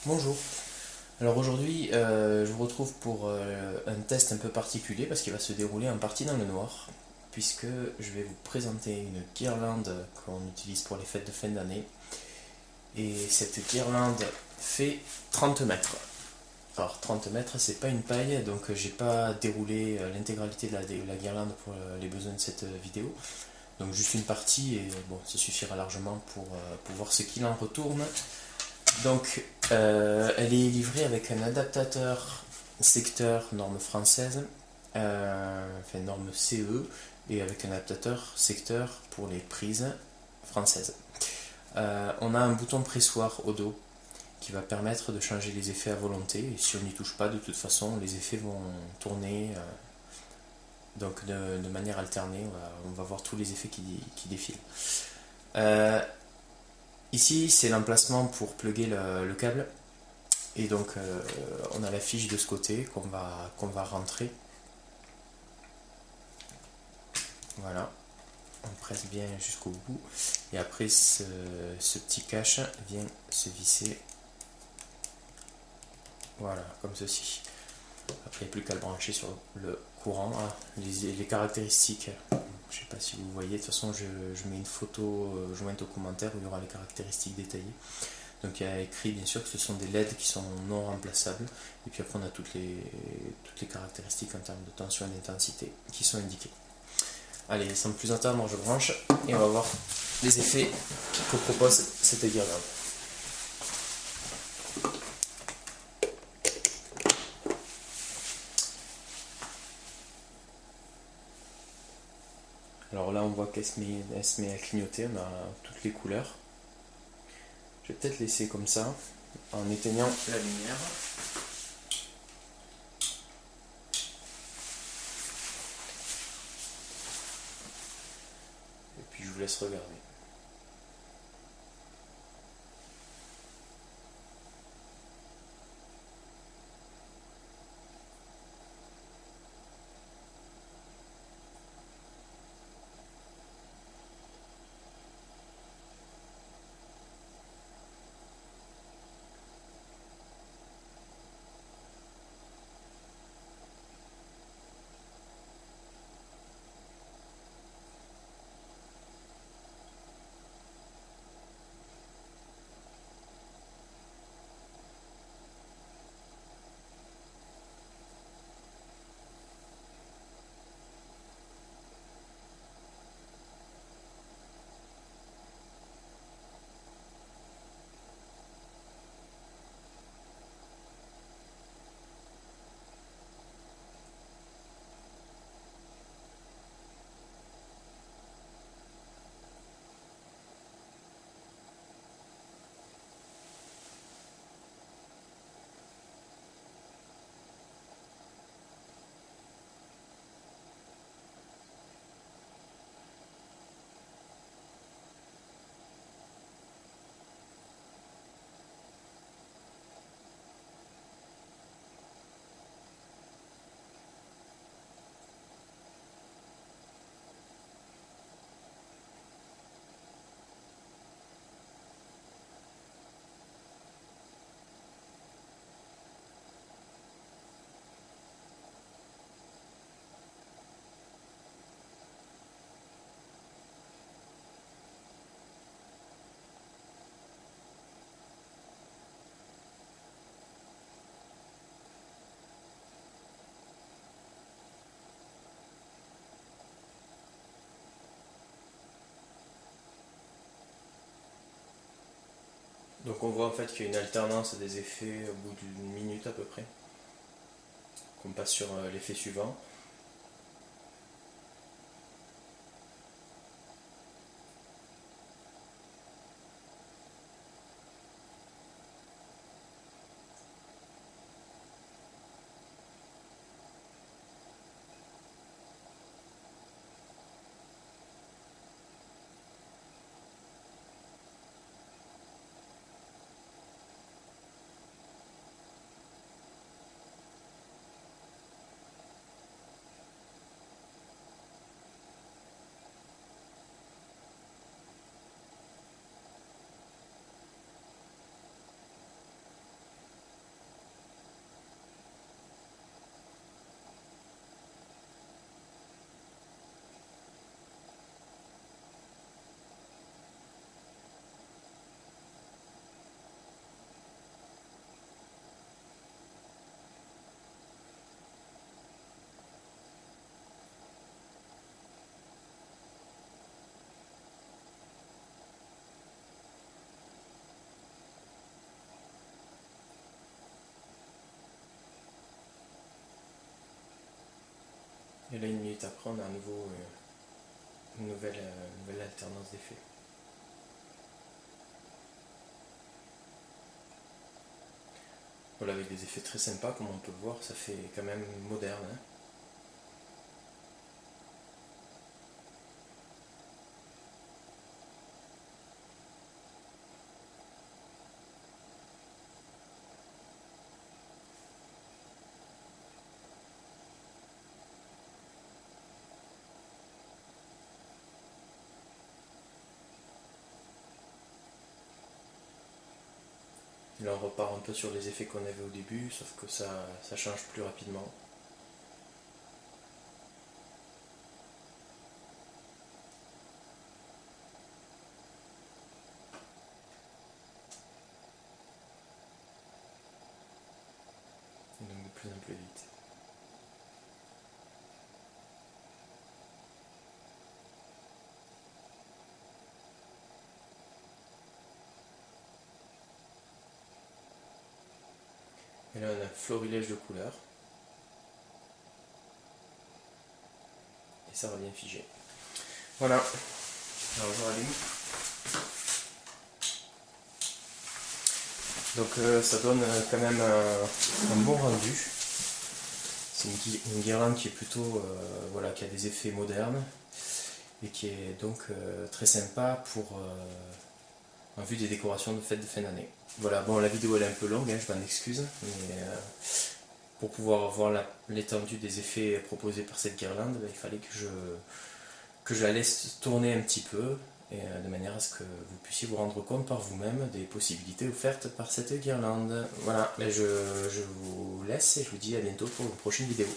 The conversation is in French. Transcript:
Bonjour. Alors aujourd'hui, je vous retrouve pour un test un peu particulier parce qu'il va se dérouler en partie dans le noir, puisque je vais vous présenter une guirlande qu'on utilise pour les fêtes de fin d'année. Et cette guirlande fait 30 mètres. Alors 30 mètres, c'est pas une paille, donc j'ai pas déroulé l'intégralité de la guirlande pour les besoins de cette vidéo. Donc juste une partie et bon, ça suffira largement pour voir ce qu'il en retourne. Donc, elle est livrée avec un adaptateur secteur norme française, enfin norme CE, et avec un adaptateur secteur pour les prises françaises. On a un bouton pressoir au dos qui va permettre de changer les effets à volonté, et si on n'y touche pas, de toute façon, les effets vont tourner donc de manière alternée. On va voir tous les effets qui défilent. Ici, c'est l'emplacement pour plugger le câble. Et donc, on a la fiche de ce côté qu'on va rentrer. Voilà, on presse bien jusqu'au bout. Et après, ce petit cache vient se visser. Voilà, comme ceci. Après, il n'y a plus qu'à le brancher sur le courant. Ah, les caractéristiques, je ne sais pas si vous voyez. De toute façon, je mets une photo jointe au commentaire où il y aura les caractéristiques détaillées. Donc il y a écrit bien sûr que ce sont des LED qui sont non remplaçables. Et puis après on a toutes les caractéristiques en termes de tension et d'intensité qui sont indiquées. Allez, sans plus attendre, je branche et on va voir les effets que propose cette guirlande. Alors là on voit qu'elle se met à clignoter, on a toutes les couleurs. Je vais peut-être laisser comme ça en éteignant la lumière. Et puis je vous laisse regarder. Donc on voit en fait qu'il y a une alternance des effets au bout d'une minute à peu près, qu'on passe sur l'effet suivant. Et là, une minute après, on a à nouveau une nouvelle alternance d'effets. Voilà, avec des effets très sympas, comme on peut le voir, ça fait quand même moderne, hein. Là, on repart un peu sur les effets qu'on avait au début, sauf que ça change plus rapidement. Et donc de plus en plus vite. Et là, on a un florilège de couleurs. Et ça va bien figer. Voilà. Alors, je rallume. Donc ça donne quand même un bon rendu. C'est une guirlande qui est plutôt, voilà, qui a des effets modernes et qui est donc très sympa pour en vue des décorations de fête de fin d'année. Voilà, bon, la vidéo elle est un peu longue, hein, je m'en excuse, mais pour pouvoir voir l'étendue des effets proposés par cette guirlande, il fallait que je la laisse tourner un petit peu, et de manière à ce que vous puissiez vous rendre compte par vous-même des possibilités offertes par cette guirlande. Voilà, mais je vous laisse et je vous dis à bientôt pour une prochaine vidéo.